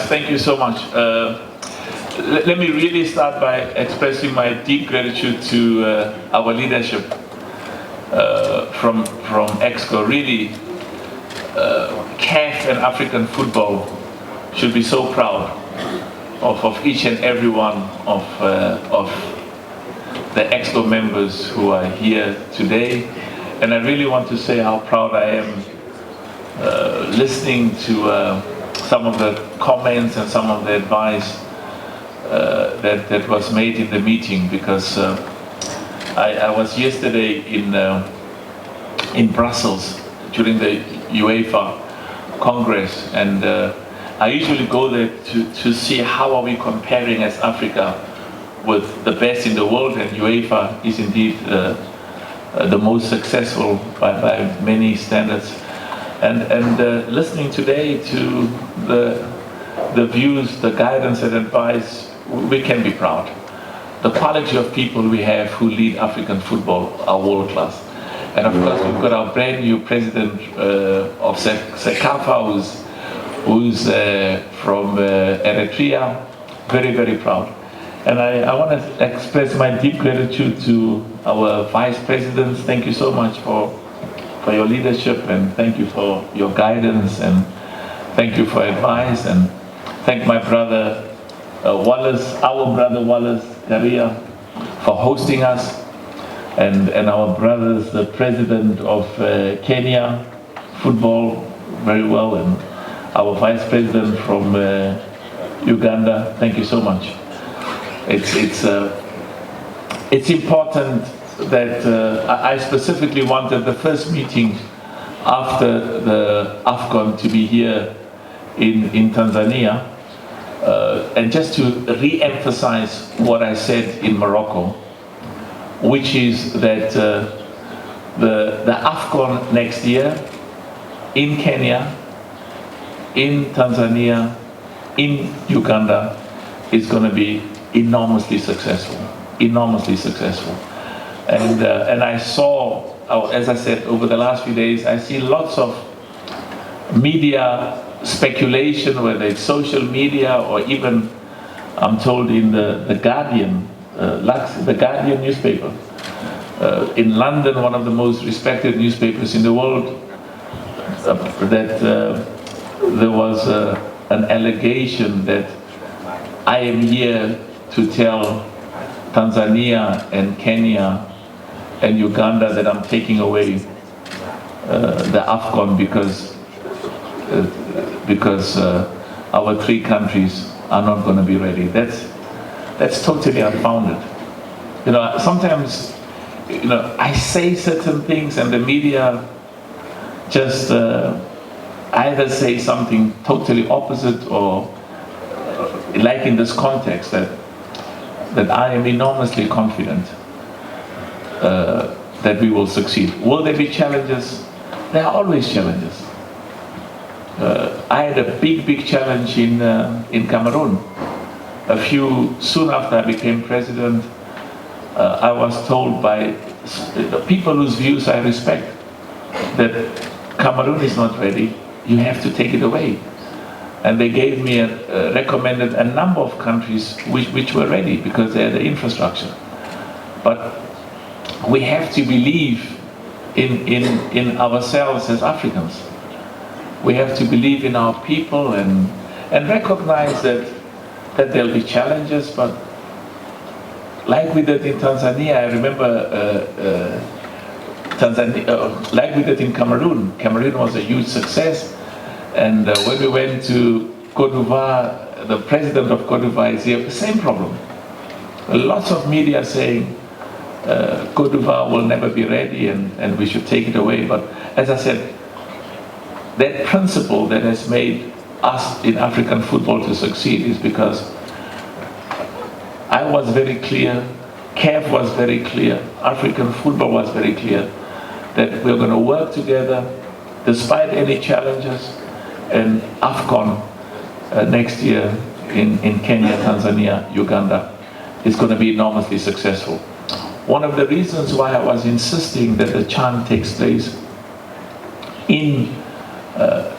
Thank you so much. Let me really start by expressing my deep gratitude to our leadership from EXCO. Really, CAF and African football should be so proud of each and every one of the EXCO members who are here today. And I really want to say how proud I am listening to some of the comments and some of the advice that was made in the meeting, because I was yesterday in Brussels during the UEFA Congress, and I usually go there to see how are we comparing as Africa with the best in the world, and UEFA is indeed the most successful by many standards. And listening today to the views, the guidance and advice, we can be proud. The quality of people we have who lead African football are world class. And of course we've got our brand new president of CECAFA who's from Eritrea, very, very proud. And I want to express my deep gratitude to our vice presidents. Thank you so much for your leadership, and thank you for your guidance, and thank you for advice, and thank my brother Wallace, our brother Wallace Karia, for hosting us, and our brothers, the president of Kenya football, very well, and our vice president from Uganda. Thank you so much. It's important that I specifically wanted the first meeting after the Afcon to be here in Tanzania, and just to re-emphasize what I said in Morocco, which is that the Afcon next year in Kenya, in Tanzania, in Uganda is going to be enormously successful, enormously successful. And I saw, as I said, over the last few days, I see lots of media speculation, whether it's social media or even, I'm told, in the Guardian, the Guardian newspaper. In London, one of the most respected newspapers in the world, that there was an allegation that I am here to tell Tanzania and Kenya and Uganda that I'm taking away the Afcon because our three countries are not going to be ready. That's totally unfounded. You know, sometimes, you know, I say certain things and the media just either say something totally opposite, or like in this context, that I am enormously confident that we will succeed. Will there be challenges? There are always challenges. I had a big challenge in Cameroon. Soon after I became president, I was told by people whose views I respect that Cameroon is not ready, you have to take it away. And they gave me recommended a number of countries which were ready because they had the infrastructure. But we have to believe in ourselves as Africans. We have to believe in our people and recognize that there'll be challenges, but like we did in Tanzania, I remember like we did in Cameroon. Cameroon was a huge success. And when we went to Côte d'Ivoire, the president of Côte d'Ivoire is here, the same problem. Lots of media saying Côte d'Ivoire will never be ready and we should take it away. But as I said, that principle that has made us in African football to succeed is because I was very clear, CAF was very clear, African football was very clear, that we're going to work together despite any challenges. And Afcon next year in Kenya, Tanzania, Uganda is going to be enormously successful. One of the reasons why I was insisting that the CHAN takes place in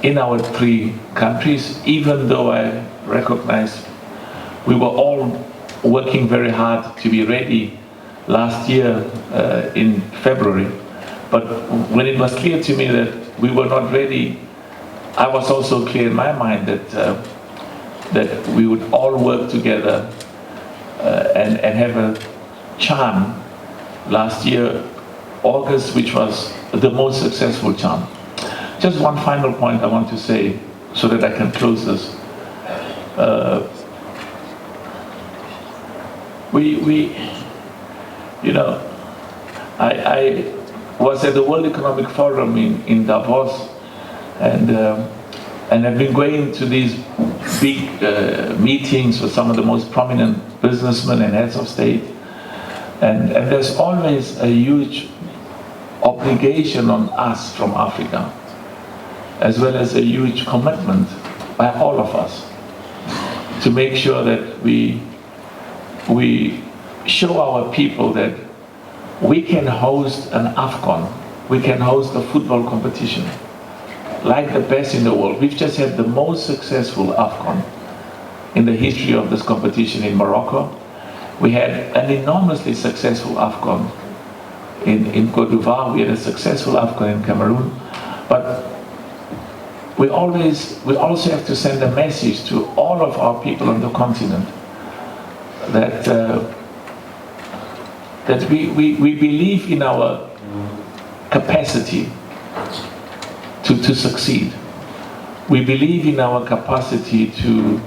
in our three countries, even though I recognize we were all working very hard to be ready last year in February. But when it was clear to me that we were not ready, I was also clear in my mind that we would all work together and have a charm last year, August, which was the most successful charm. Just one final point I want to say so that I can close this. I was at the World Economic Forum in Davos, and I've been going to these big meetings with some of the most prominent businessmen and heads of state, and there's always a huge obligation on us from Africa, as well as a huge commitment by all of us to make sure that we show our people that we can host an Afcon, we can host a football competition like the best in the world. We've just had the most successful Afcon in the history of this competition in Morocco. We had an enormously successful Afcon in Côte d'Ivoire. We had a successful Afcon in Cameroon. But we also have to send a message to all of our people on the continent that that we believe in our capacity to succeed. We believe in our capacity to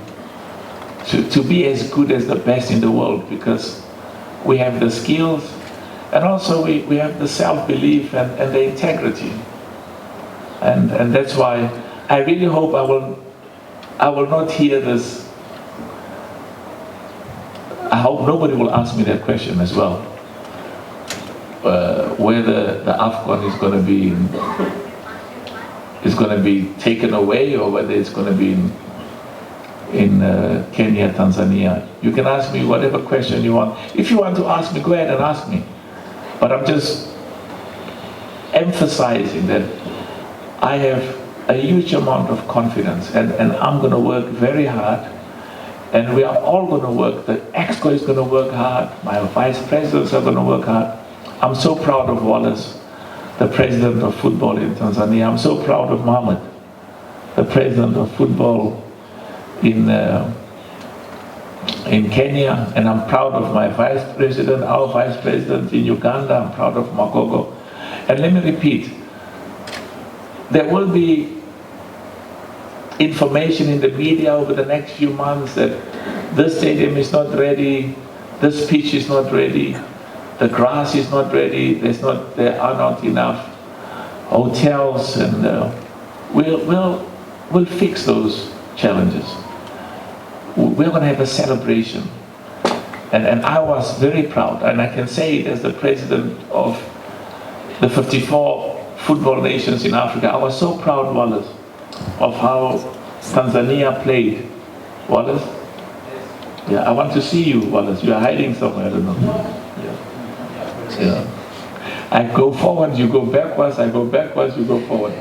be as good as the best in the world, because we have the skills, and also we have the self-belief and the integrity. And that's why I really hope I will not hear this. I hope nobody will ask me that question as well, whether the Afcon is going to be taken away, or whether it's going to be in Kenya, Tanzania. You can ask me whatever question you want. If you want to ask me, go ahead and ask me. But I'm just emphasizing that I have a huge amount of confidence, and I'm going to work very hard, and we are all going to work. The EXCO is going to work hard, my vice presidents are going to work hard. I'm so proud of Wallace, the president of football in Tanzania. I'm so proud of Mohammed, the president of football in Kenya, and I'm proud of my vice president, our vice president in Uganda. I'm proud of Magogo. And let me repeat, there will be information in the media over the next few months that this stadium is not ready, this pitch is not ready, the grass is not ready, there are not enough hotels, and we'll fix those challenges. We're going to have a celebration. And I was very proud, and I can say it as the president of the 54 football nations in Africa. I was so proud, Wallace, of how Tanzania played. Wallace? Yeah, I want to see you, Wallace. You are hiding somewhere, I don't know. Yeah. I go forward, you go backwards, I go backwards, you go forward.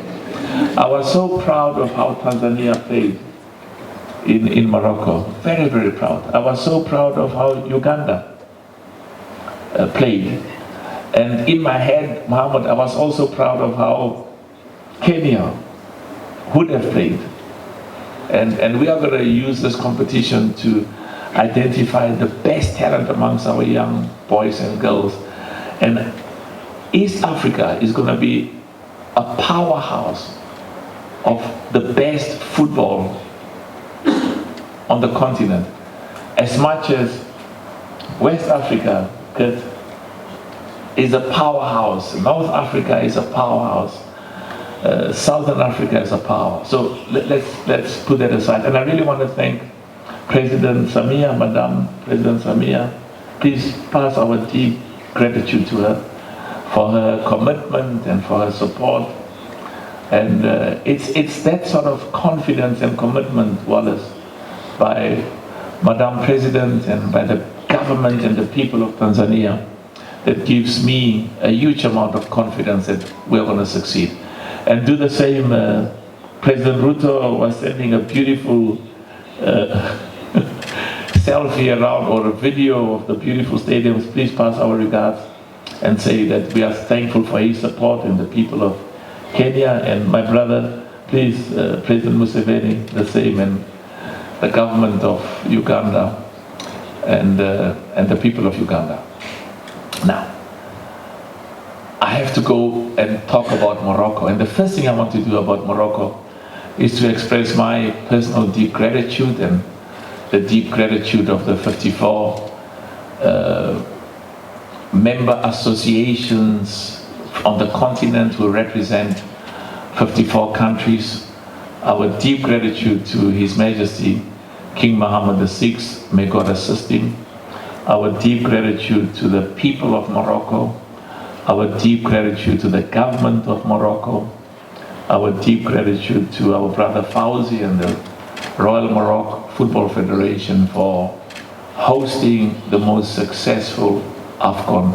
I was so proud of how Tanzania played in Morocco. Very, very proud. I was so proud of how Uganda played. And in my head, Mohammed, I was also proud of how Kenya would have played. And we are going to use this competition to identify the best talent amongst our young boys and girls. And East Africa is going to be a powerhouse of the best football on the continent, as much as West Africa is a powerhouse, North Africa is a powerhouse, Southern Africa is a power. So let's put that aside. And I really want to thank President Samia, Madam President Samia. Please pass our deep gratitude to her for her commitment and for her support. And it's that sort of confidence and commitment, Wallace, by Madam President and by the government and the people of Tanzania that gives me a huge amount of confidence that we're going to succeed. And do the same, President Ruto was sending a beautiful selfie around, or a video of the beautiful stadiums. Please pass our regards and say that we are thankful for his support and the people of Kenya. And my brother, please, President Motsepe, the same, and the government of Uganda and the people of Uganda. Now, I have to go and talk about Morocco. And the first thing I want to do about Morocco is to express my personal deep gratitude and the deep gratitude of the 54 member associations on the continent who represent 54 countries. Our deep gratitude to His Majesty King Mohammed VI, may God assist him. Our deep gratitude to the people of Morocco. Our deep gratitude to the government of Morocco. Our deep gratitude to our brother Fauzi and the Royal Morocco Football Federation for hosting the most successful Afcon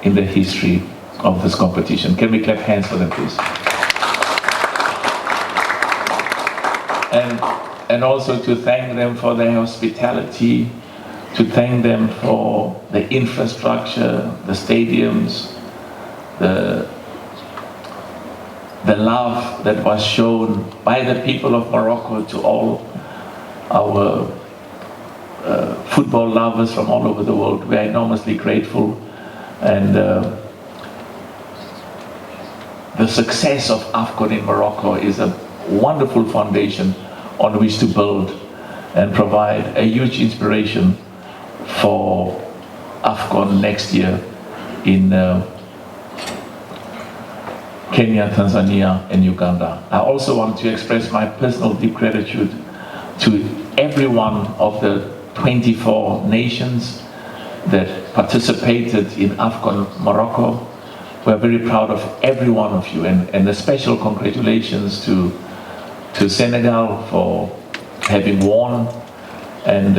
in the history of this competition. Can we clap hands for them, please? And also to thank them for their hospitality, to thank them for the infrastructure, the stadiums, the love that was shown by the people of Morocco to all our football lovers from all over the world. We are enormously grateful, and the success of Afcon in Morocco is a wonderful foundation on which to build and provide a huge inspiration for Afcon next year in Kenya, Tanzania, and Uganda. I also want to express my personal deep gratitude to every one of the 24 nations that participated in Afcon Morocco. We're very proud of every one of you, and a special congratulations to Senegal for having won, and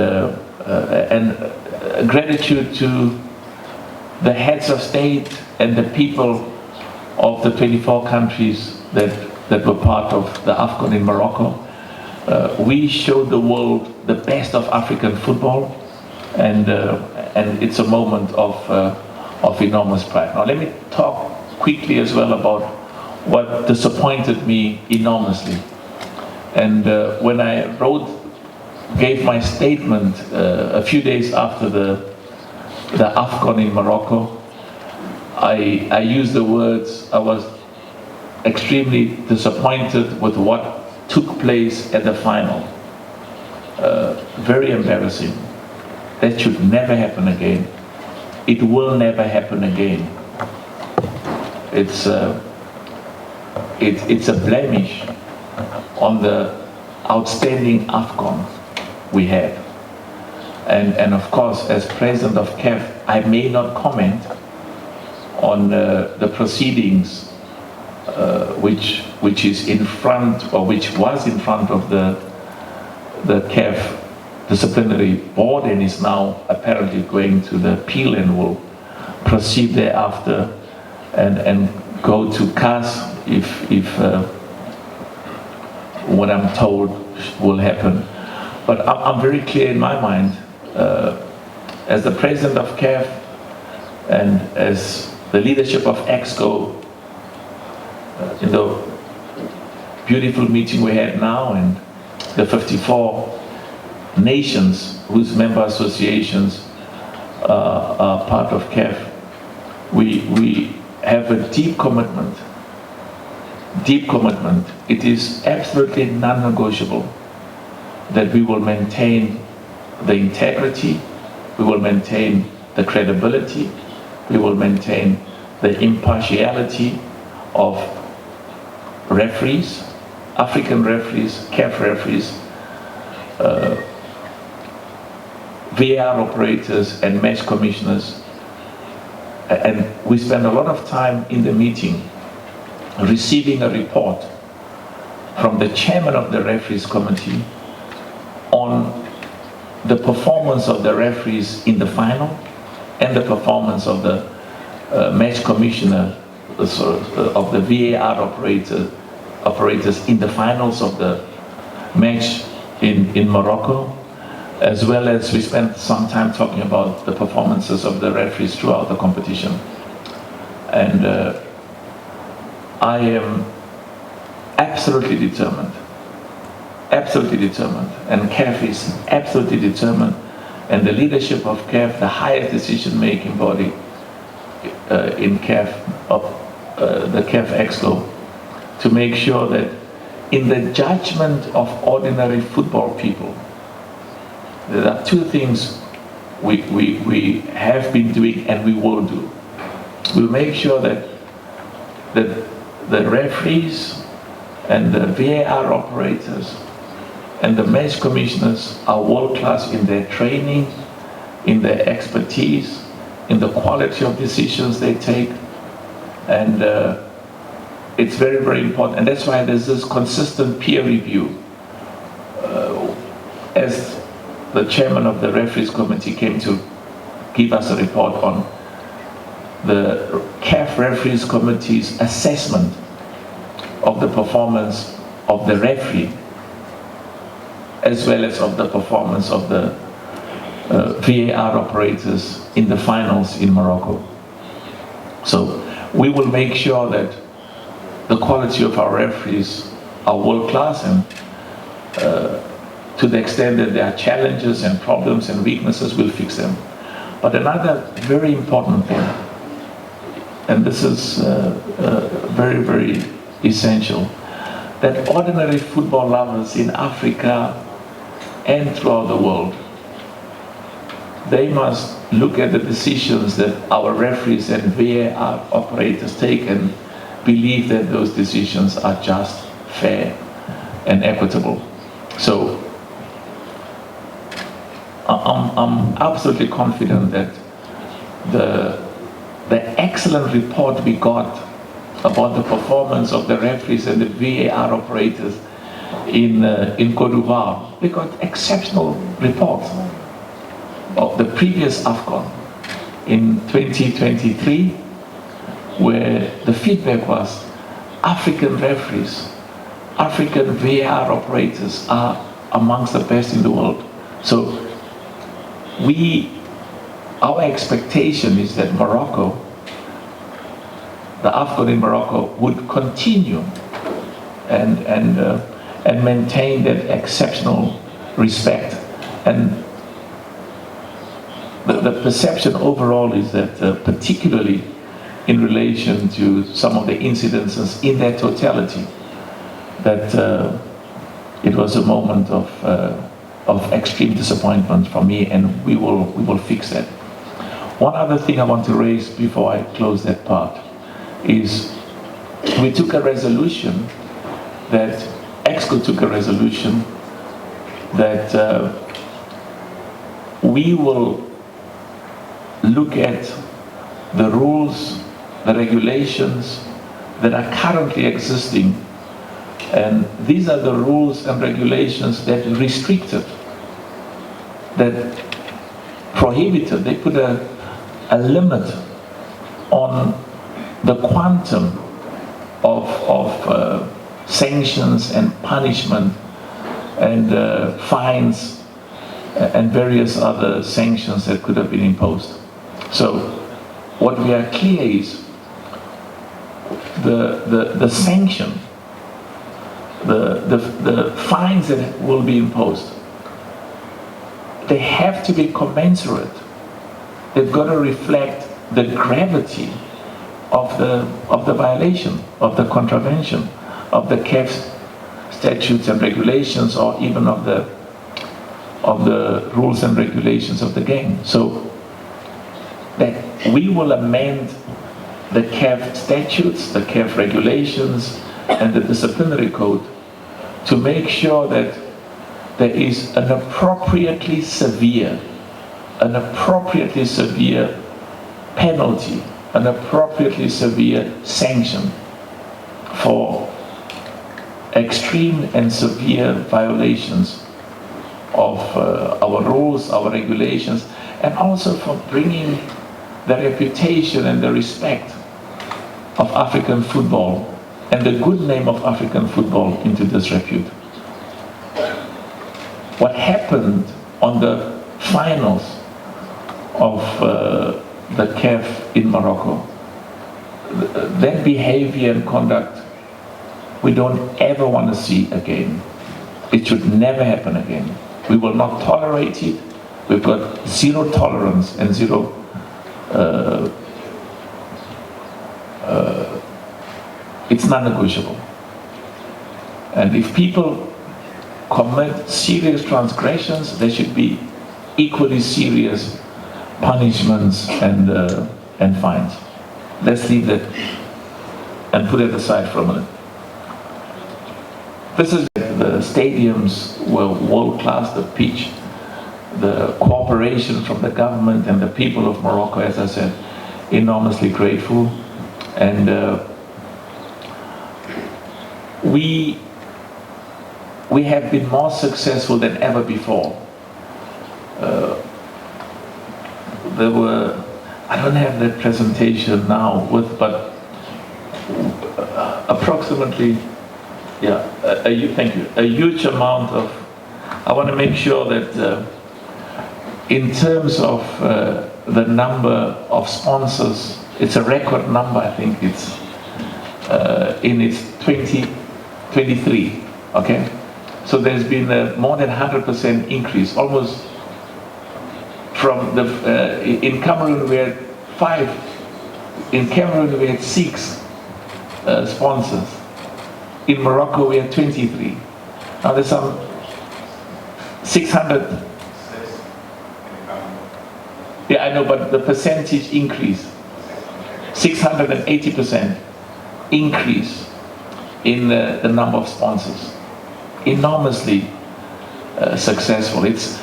gratitude to the heads of state and the people of the 24 countries that were part of the Afcon in Morocco. We showed the world the best of African football, and it's a moment of enormous pride. Now let me talk quickly as well about what disappointed me enormously. And when I gave my statement a few days after the Afcon in Morocco, I used the words, I was extremely disappointed with what took place at the final. Very embarrassing. That should never happen again. It will never happen again. It's a blemish on the outstanding Afcon we had. And of course, as president of CAF, I may not comment on the proceedings which is in front, or which was in front of the CAF disciplinary board, and is now apparently going to the appeal and will proceed thereafter and go to CAS if what I'm told will happen. But I'm very clear in my mind, as the president of CAF and as the leadership of EXCO, in the beautiful meeting we had now, and the 54 nations whose member associations are part of CAF, we have a deep commitment. It is absolutely non-negotiable that we will maintain the integrity, we will maintain the credibility, we will maintain the impartiality of referees, African referees, CAF referees, VAR operators and match commissioners. And we spend a lot of time in the meeting receiving a report from the chairman of the referees committee on the performance of the referees in the final and the performance of the match commissioner, of the VAR operator operators in the finals of the match in Morocco, as well as we spent some time talking about the performances of the referees throughout the competition. And I am absolutely determined, and CAF is absolutely determined, and the leadership of CAF, the highest decision-making body in CAF, the CAF Exco, to make sure that in the judgment of ordinary football people, there are two things we have been doing and we will do. We'll make sure that the referees and the VAR operators and the match commissioners are world-class in their training, in their expertise, in the quality of decisions they take, and it's very, very important. And that's why there's this consistent peer review. As the chairman of the referees committee came to give us a report on the CAF referees committee's assessment of the performance of the referee, as well as of the performance of the VAR operators in the finals in Morocco. So we will make sure that the quality of our referees are world-class, and to the extent that there are challenges and problems and weaknesses, we'll fix them. But another very important thing, and this is very, very essential, that ordinary football lovers in Africa and throughout the world, they must look at the decisions that our referees and VAR operators take and believe that those decisions are just, fair, and equitable. So I'm absolutely confident that the excellent report we got about the performance of the referees and the VAR operators in Côte d'Ivoire, we got exceptional reports of the previous Afcon in 2023, where the feedback was African referees, African VAR operators are amongst the best in the world. So our expectation is that Morocco, the Afcon in Morocco, would continue and maintain that exceptional respect. And the perception overall is that particularly in relation to some of the incidences in their totality, that it was a moment of extreme disappointment for me, and we will fix that. One other thing I want to raise before I close that part is we took a resolution that EXCO took a resolution that we will look at the rules, the regulations that are currently existing, and these are the rules and regulations that restricted, that prohibited, they put a limit on the quantum of sanctions and punishment and fines and various other sanctions that could have been imposed. So what we are clear is the sanction, the fines that will be imposed, they have to be commensurate. They've got to reflect the gravity of the violation, of the contravention, of the CAF statutes and regulations, or even of the rules and regulations of the game. So that we will amend the CAF statutes, the CAF regulations, and the disciplinary code to make sure that there is an appropriately severe penalty, an appropriately severe sanction for extreme and severe violations of our rules, our regulations, and also for bringing the reputation and the respect of African football and the good name of African football into disrepute. What happened on the finals of the CAF in Morocco, that behavior and conduct we don't ever want to see again. It should never happen again. We will not tolerate it. We've got zero tolerance and zero it's non-negotiable. And if people commit serious transgressions, there should be equally serious punishments and fines. Let's leave that and put it aside for a minute. This is the stadiums were world class, the pitch, the cooperation from the government and the people of Morocco, as I said, enormously grateful. And we have been more successful than ever before. There were, I don't have that presentation now with, but approximately, yeah, thank you, a huge amount of, I want to make sure that in terms of the number of sponsors, it's a record number. I think it's in its 2023, okay? So there's been a more than 100% increase, almost from the, in Cameroon we had 5, in Cameroon we had 6 sponsors. In Morocco we had 23. Now there's some 600. Yeah, I know, but the percentage increase, 680% increase in the number of sponsors. Enormously successful. It's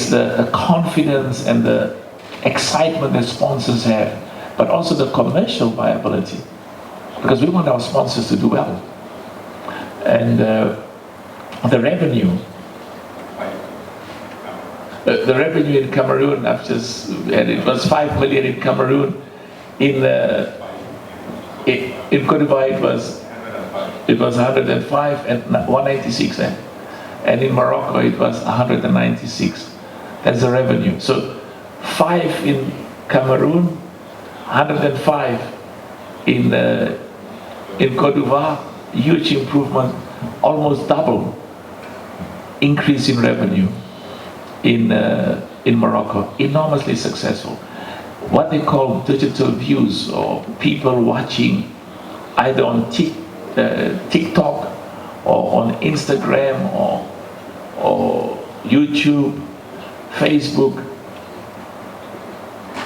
the confidence and the excitement that sponsors have, but also the commercial viability, because we want our sponsors to do well. And the revenue. The revenue in Cameroon, I've just, and it was 5 million in Cameroon. In Cote d'Ivoire it was 105 and 196, and in Morocco it was 196. That's the revenue. So 5 in Cameroon, 105 in Cote d'Ivoire. Huge improvement, almost double increase in revenue in Morocco. Enormously successful. What they call digital views, or people watching either on TikTok or on Instagram or YouTube, Facebook,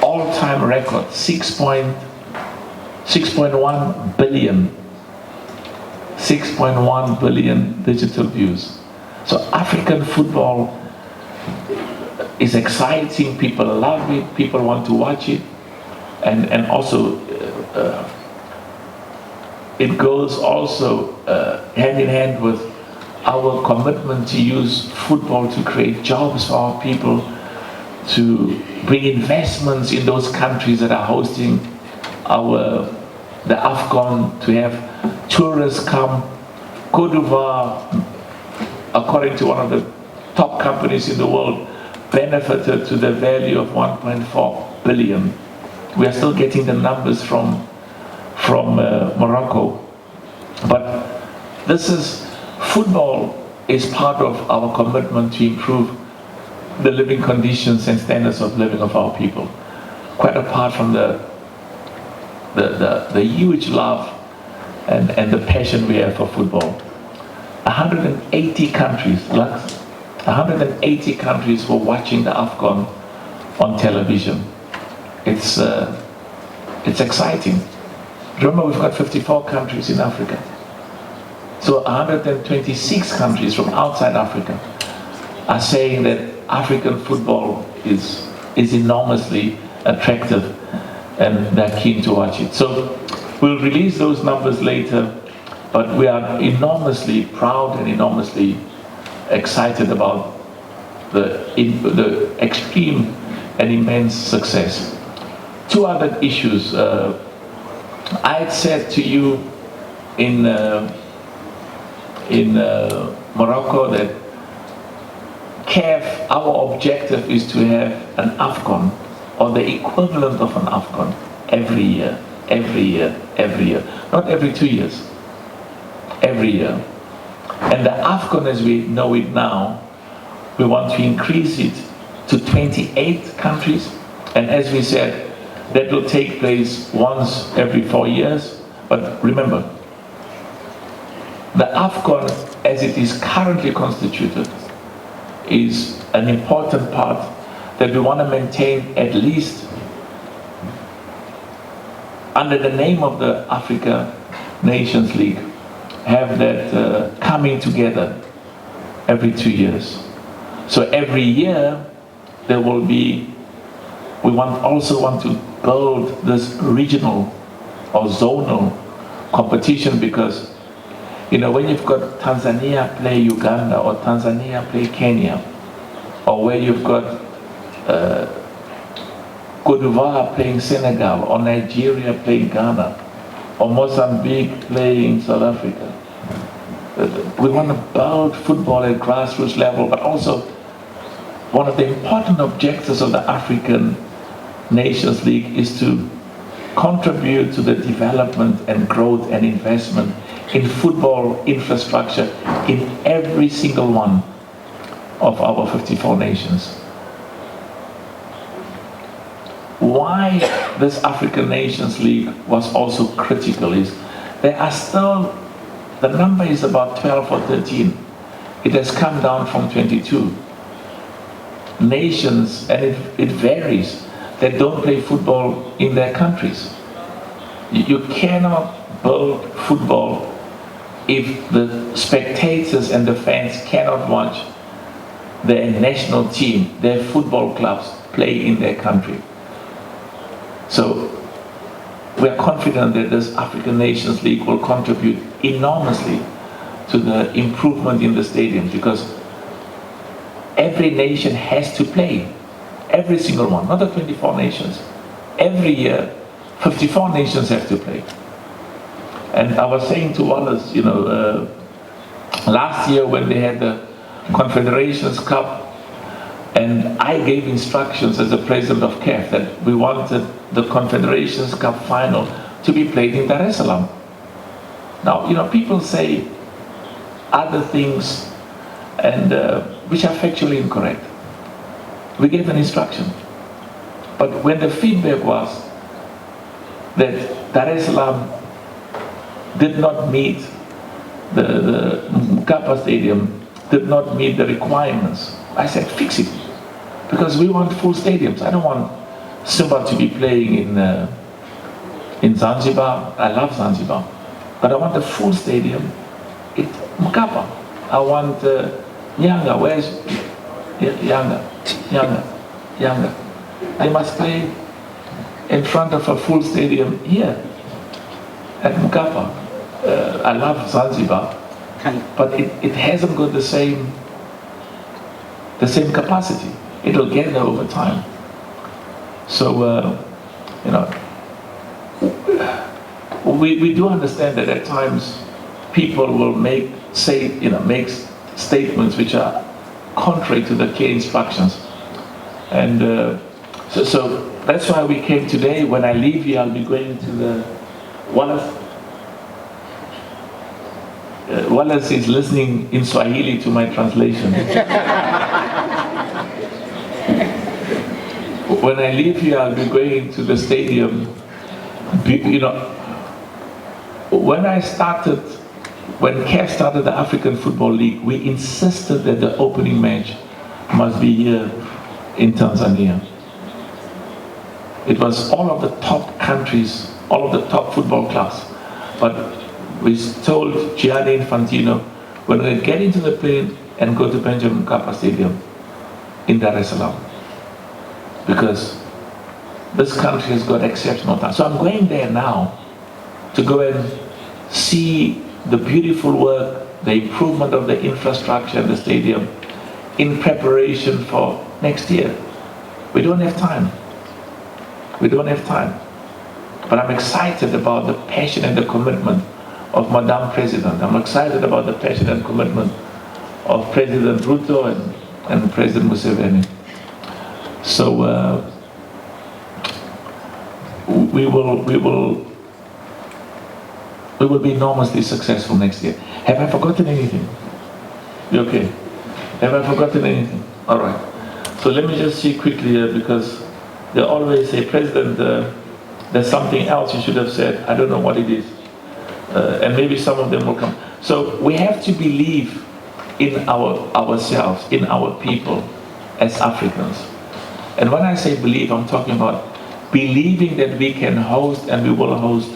all-time record, 6.1 billion. 6.1 billion digital views. So African football is exciting, people love it, people want to watch it, and also it goes also hand in hand with our commitment to use football to create jobs for our people, to bring investments in those countries that are hosting the Afcon, to have tourists come. Cote d'Ivoire, according to one of the top companies in the world, benefited to the value of 1.4 billion. We are still getting the numbers from Morocco. But football is part of our commitment to improve the living conditions and standards of living of our people. Quite apart from the huge love and the passion we have for football. 180 countries, Lux, 180 countries were watching the Afcon on television. It's exciting. Remember, we've got 54 countries in Africa. So 126 countries from outside Africa are saying that African football is enormously attractive and they're keen to watch it. So we'll release those numbers later, but we are enormously proud and enormously excited about the extreme and immense success. 2 other issues. I had said to you in Morocco that CAF, our objective is to have an Afcon or the equivalent of an Afcon every year, every year, every year. Not every 2 years, every year. And the Afcon as we know it now, we want to increase it to 28 countries. And as we said, that will take place once every 4 years. But remember, the Afcon as it is currently constituted is an important part that we want to maintain, at least under the name of the Africa Nations League, have that coming together every 2 years. So every year there will be, we also want to build this regional or zonal competition, because when you've got Tanzania play Uganda, or Tanzania play Kenya, or where you've got Cote d'Ivoire playing Senegal, or Nigeria playing Ghana, or Mozambique playing South Africa. We want to build football at grassroots level, but also one of the important objectives of the African Nations League is to contribute to the development and growth and investment in football infrastructure in every single one of our 54 nations. Why this African Nations League was also critical is there are still, the number is about 12 or 13. It has come down from 22 nations, and it varies, that don't play football in their countries. You cannot build football if the spectators and the fans cannot watch their national team, their football clubs play in their country. So we are confident that this African Nations League will contribute enormously to the improvement in the stadium, because every nation has to play, every single one, not the 24 nations. Every year, 54 nations have to play. And I was saying to Wallace, last year when they had the Confederations Cup, and I gave instructions as the president of CAF that we wanted the Confederations Cup final to be played in Dar es Salaam. Now, people say other things and which are factually incorrect. We gave an instruction. But when the feedback was that Dar es Salaam did not meet the Mkapa Stadium, did not meet the requirements, I said, fix it. Because we want full stadiums. I don't want Simba to be playing in Zanzibar. I love Zanzibar. But I want a full stadium in Mkapa. I want Yanga. Where's Yanga? They must play in front of a full stadium here at Mkapa. I love Zanzibar, but it hasn't got the same capacity. It will get there over time. So we do understand that at times people will make statements which are contrary to the key instructions, and so that's why we came today. When I leave here, I'll be going to the Wallace is listening in Swahili to my translation. When I leave here, I'll be going to the stadium. When CAF started the African Football League, we insisted that the opening match must be here in Tanzania. It was all of the top countries, all of the top football clubs. But we told Gianni Infantino, we're going to get into the plane and go to Benjamin Mkapa Stadium in Dar es Salaam, because this country has got exceptional talent. So I'm going there now to go and see the beautiful work, the improvement of the infrastructure and the stadium in preparation for next year. We don't have time. We don't have time. But I'm excited about the passion and the commitment of Madame President. I'm excited about the passion and commitment of President Ruto and President Motsepe. So we will be enormously successful next year. Have I forgotten anything? You okay? Have I forgotten anything? All right. So let me just see quickly here, because they always say, President, there's something else you should have said. I don't know what it is. And maybe some of them will come. So we have to believe in ourselves, in our people as Africans. And when I say believe, I'm talking about believing that we can host and we will host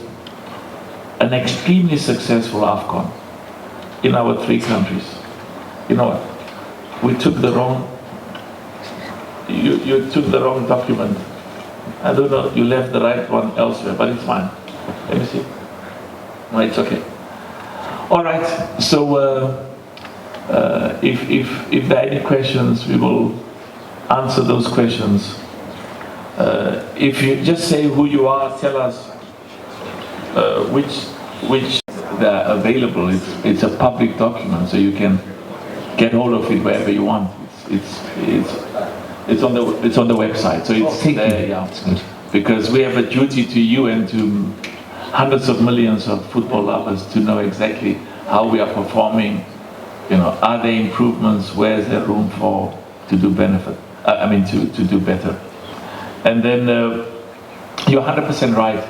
an extremely successful Afcon in our 3 countries. You know what? We took the wrong, you took the wrong document. I don't know, you left the right one elsewhere, but it's fine. Let me see. No, it's okay. All right, so if there are any questions, we will answer those questions. If you just say who you are, tell us which they're available. It's a public document, so you can get hold of it wherever you want. It's on the website, so it's there. Yeah, because we have a duty to you and to hundreds of millions of football lovers to know exactly how we are performing. You know, are there improvements? Where is there room to do benefit? To do better. And then you're 100% right.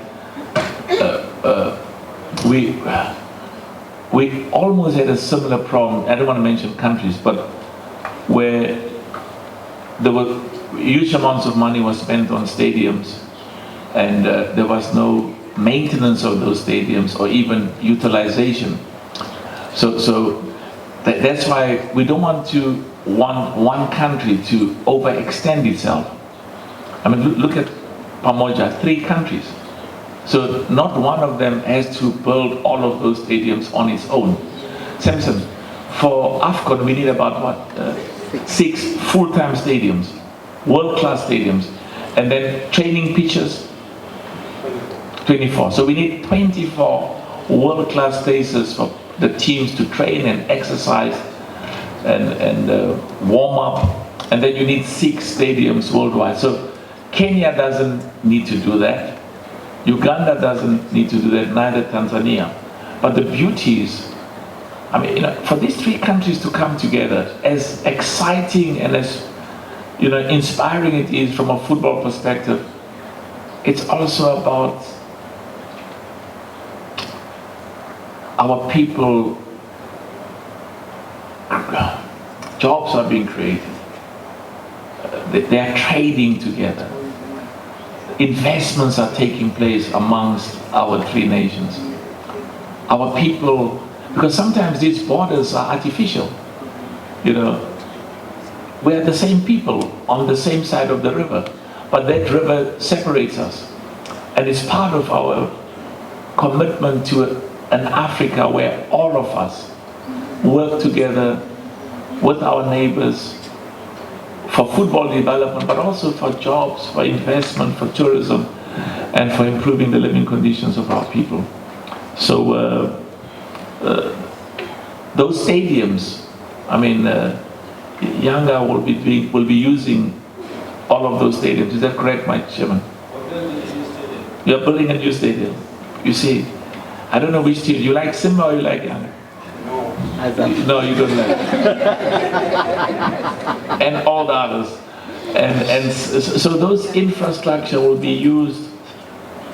We almost had a similar problem. I don't want to mention countries, but where there were huge amounts of money was spent on stadiums, and there was no maintenance of those stadiums or even utilization. So that's why we don't want one country to overextend itself. I mean, look at Pamoja, 3 countries. So not one of them has to build all of those stadiums on its own. Samson, for Afcon we need about what? 6 full-time stadiums, world-class stadiums, and then training pitches, 24. So we need 24 world-class places for the teams to train and exercise and warm up, and then you need 6 stadiums worldwide. So Kenya doesn't need to do that. Uganda doesn't need to do that, neither Tanzania. But the beauty is, I mean, for these 3 countries to come together, as exciting and as inspiring it is from a football perspective, it's also about our people. Jobs are being created. They are trading together. Investments are taking place amongst our 3 nations. Our people, because sometimes these borders are artificial. We're the same people on the same side of the river, but that river separates us. And it's part of our commitment to an Africa where all of us work together with our neighbors for football development, but also for jobs, for investment, for tourism, and for improving the living conditions of our people. So those stadiums, I mean, Yanga will be using all of those stadiums. Is that correct, Mike Chairman? You're building a new stadium. You see, I don't know which team. You like Simba or you like Yanga? No, you don't like and all the others. And so those infrastructure will be used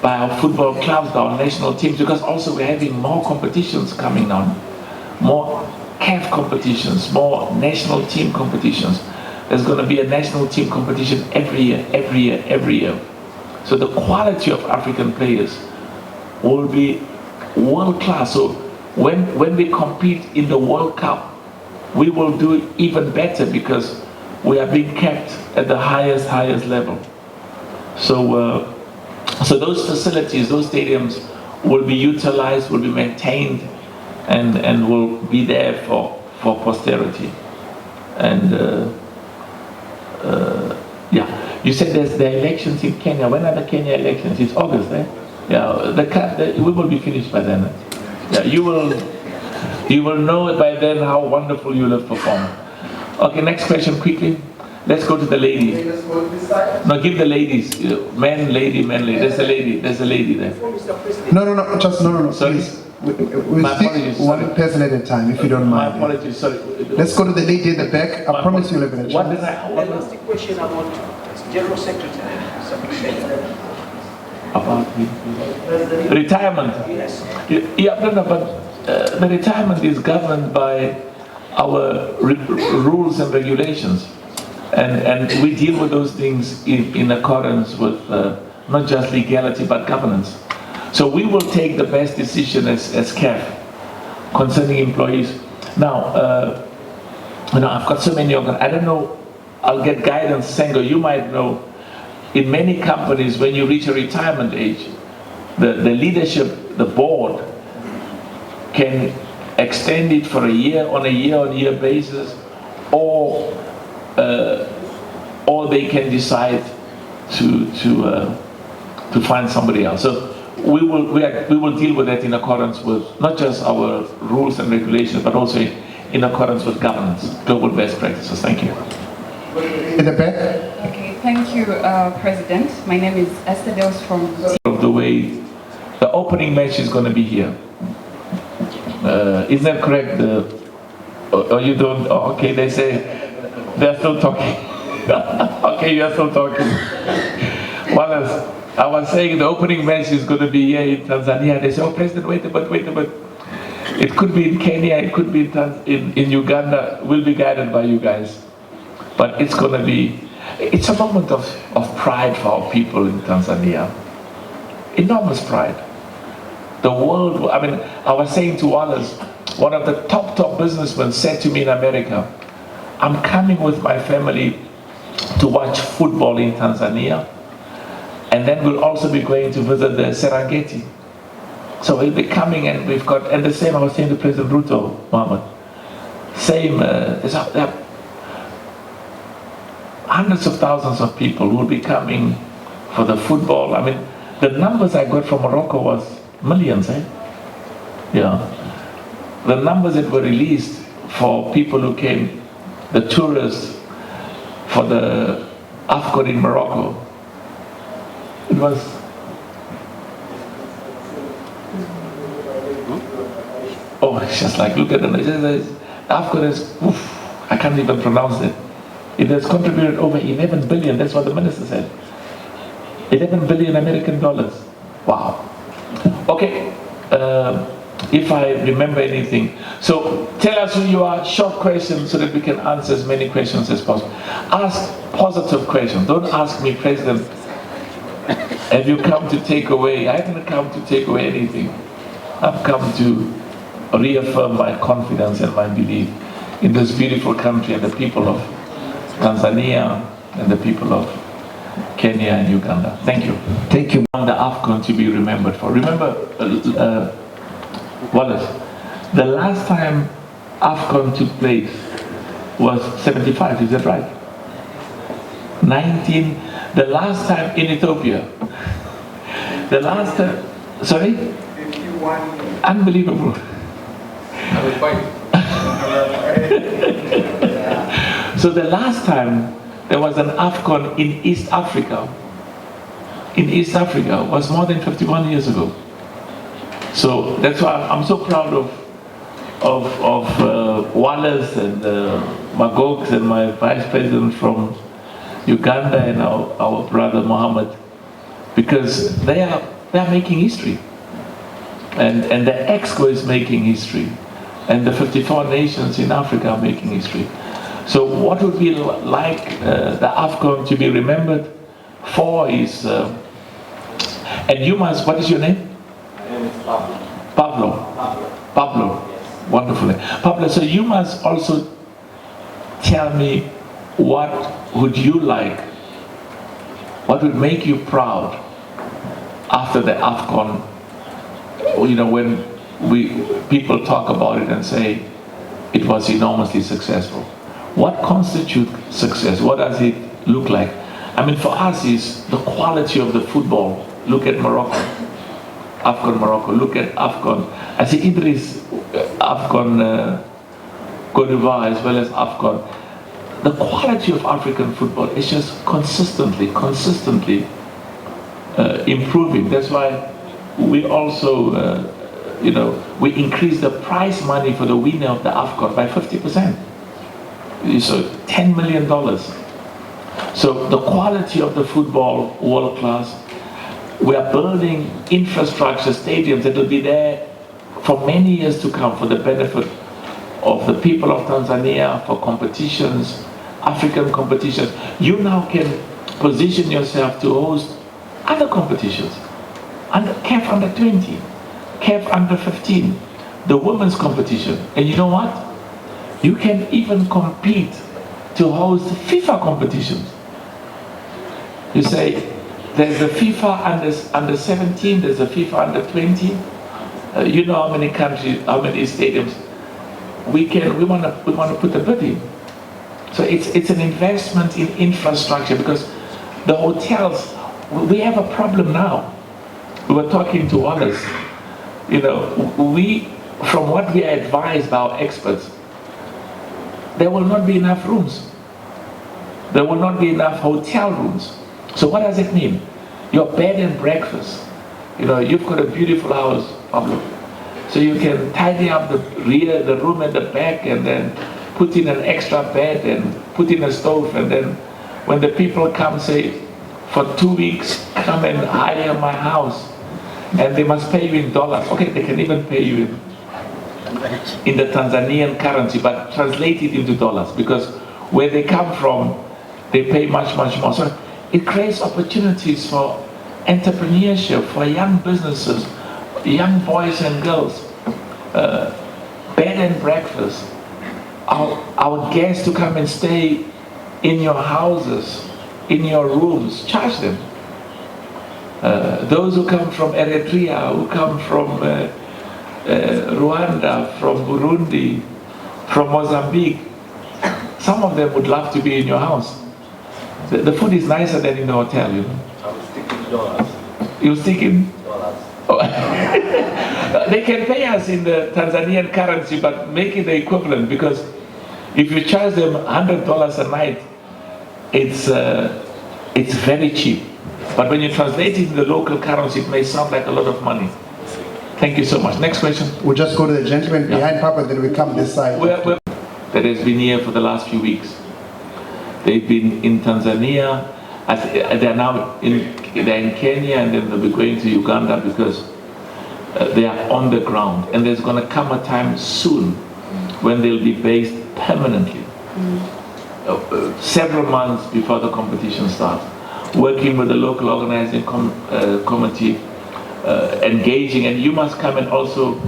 by our football clubs, our national teams, because also we're having more competitions coming on, more CAF competitions, more national team competitions. There's going to be a national team competition every year. So the quality of African players will be world class. So when we compete in the World Cup, we will do even better because we are being kept at the highest level. So those facilities, those stadiums will be utilized, will be maintained, and will be there for posterity. And yeah, you said there's the elections in Kenya. When are the Kenya elections? It's August, eh? Yeah, we will be finished by then. Yeah, you will know by then how wonderful you will have performed. Okay, next question quickly. Let's go to the lady. No, give the ladies. Man, lady, man, lady. There's a lady. There's a lady there. No. Just no. Sorry. Please. We'll speak one person at a time, if you don't mind. My apologies. Sorry. Let's go to the lady in the back. I promise you'll have a chance. What did I? Ask the question about General Secretary. About retirement. Yes. Yeah, no, but the retirement is governed by our rules and regulations, and we deal with those things in accordance with not just legality but governance. So we will take the best decision as CAF concerning employees. Now, I've got so many I don't know. I'll get guidance. Sengo, you might know. In many companies, when you reach a retirement age, the leadership, the board, can extend it for a year on a year basis, or they can decide to find somebody else. So we will deal with that in accordance with not just our rules and regulations, but also in accordance with governance, global best practices. Thank you. In the back. Okay, thank you, President. My name is Esther Dels from... Of the way the opening match is going to be here. Is that correct? Or you don't? Oh, okay, they say they're still talking. Okay, you're still talking. Wallace, I was saying the opening match is going to be here in Tanzania. They say, oh, President, wait a bit. It could be in Kenya, it could be in Uganda. We'll be guided by you guys. But it's going to be, it's a moment of pride for our people in Tanzania. Enormous pride. The world, I mean, I was saying to others, one of the top businessmen said to me in America, I'm coming with my family to watch football in Tanzania, and then we'll also be going to visit the Serengeti. So we'll be coming, and we've got, and the same I was saying to President Ruto, Mohammed, same, there's hundreds of thousands of people who will be coming for the football. I mean, the numbers I got from Morocco was millions, eh? Yeah. The numbers that were released for people who came, the tourists, for the Afcon in Morocco, it was... Oh, it's just like, look at them. Afcon is, oof, I can't even pronounce it. It has contributed over 11 billion, that's what the minister said. 11 billion American dollars. Wow. Okay, if I remember anything. So tell us who you are, short questions so that we can answer as many questions as possible. Ask positive questions. Don't ask me, President, have you come to take away? I haven't come to take away anything. I've come to reaffirm my confidence and my belief in this beautiful country and the people of Tanzania and the people of Kenya and Uganda. Thank you. Thank you. The Afcon to be remembered for. Remember, Wallace, the last time Afcon took place was 75, is that right? The last time in Ethiopia. The last time, sorry? 51. Unbelievable. So the last time there was an Afcon in East Africa, was more than 51 years ago. So that's why I'm so proud of Wallace and Magogs and my vice president from Uganda and our brother Mohammed, because they are making history, and the Exco is making history, and the 54 nations in Africa are making history. So what would be like the Afcon to be remembered for is, and you must, what is your name? My name is Pablo. Pablo. Yes. Wonderful. Pablo, so you must also tell me what would you like, what would make you proud after the Afcon, you know, when people talk about it and say it was enormously successful. What constitutes success? What does it look like? I mean, for us, is the quality of the football. Look at Morocco, Afcon Morocco. Look at Afcon I see Idris, Afcon, Cote d'Ivoire as well as Afcon. The quality of African football is just consistently improving. That's why we also, we increased the prize money for the winner of the Afcon by 50%. So $10 million. So the quality of the football, world class. We are building infrastructure, stadiums that will be there for many years to come for the benefit of the people of Tanzania, for competitions, African competitions. You now can position yourself to host other competitions. CAF under 20, CAF under 15, the women's competition. And you know what? You can even compete to host FIFA competitions. You say, there's a FIFA under 17, there's a FIFA under 20. You know how many countries, how many stadiums. We want to put a bid in. So it's an investment in infrastructure, because the hotels, we have a problem now. We were talking to others. From what we are advised by our experts, there will not be enough rooms. There will not be enough hotel rooms. So what does it mean? Your bed and breakfast. You've got a beautiful house, Pablo. So you can tidy up the room at the back, and then put in an extra bed and put in a stove, and then when the people come, say, for 2 weeks, come and hire my house, and they must pay you in dollars. Okay, they can even pay you in the Tanzanian currency, but translate it into dollars, because where they come from, they pay much more. So it creates opportunities for entrepreneurship, for young businesses, young boys and girls, bed and breakfast, our guests to come and stay in your houses, in your rooms, charge them. Those who come from Eritrea, who come from Rwanda, from Burundi, from Mozambique, some of them would love to be in your house. The food is nicer than in the hotel, I was thinking dollars. You stick in? Dollars. Oh. They can pay us in the Tanzanian currency, but make it the equivalent, because if you charge them $100 a night, it's very cheap. But when you translate it in the local currency, it may sound like a lot of money. Thank you so much. Next question. We'll just go to the gentleman behind Papa, then we come this side. That has been here for the last few weeks. They've been in Tanzania. They're now in Kenya, and then they'll be going to Uganda, because they are on the ground. And there's going to come a time soon when they'll be based permanently. Several months before the competition starts. Working with the local organizing committee, engaging, and you must come and also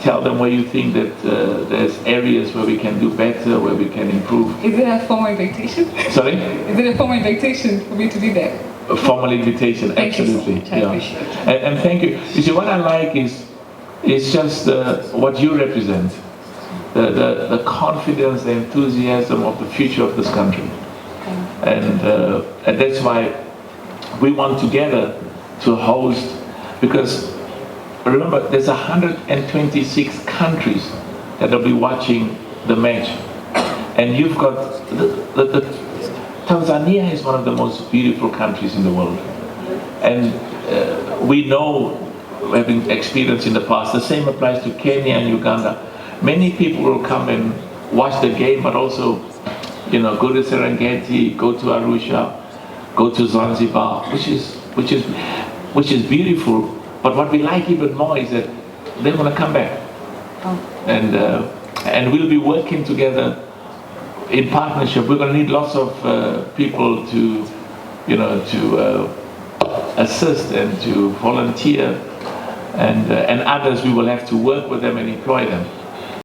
tell them where you think that there's areas where we can do better, where we can improve. Is it a formal invitation? Sorry? Is it a formal invitation for me to be there? A formal invitation, Thank absolutely. You so much. I appreciate it. And thank you. You see, what I like is just what you represent, the confidence, the enthusiasm of the future of this country. And that's why we want together to host, because remember, there's 126 countries that will be watching the match. And you've got, Tanzania is one of the most beautiful countries in the world. And we know, having experience in the past, the same applies to Kenya and Uganda. Many people will come and watch the game, but also, go to Serengeti, go to Arusha, go to Zanzibar, which is beautiful. But what we like even more is that they want to come back. And we'll be working together in partnership. We're going to need lots of people to, assist and to volunteer, and others we will have to work with them and employ them.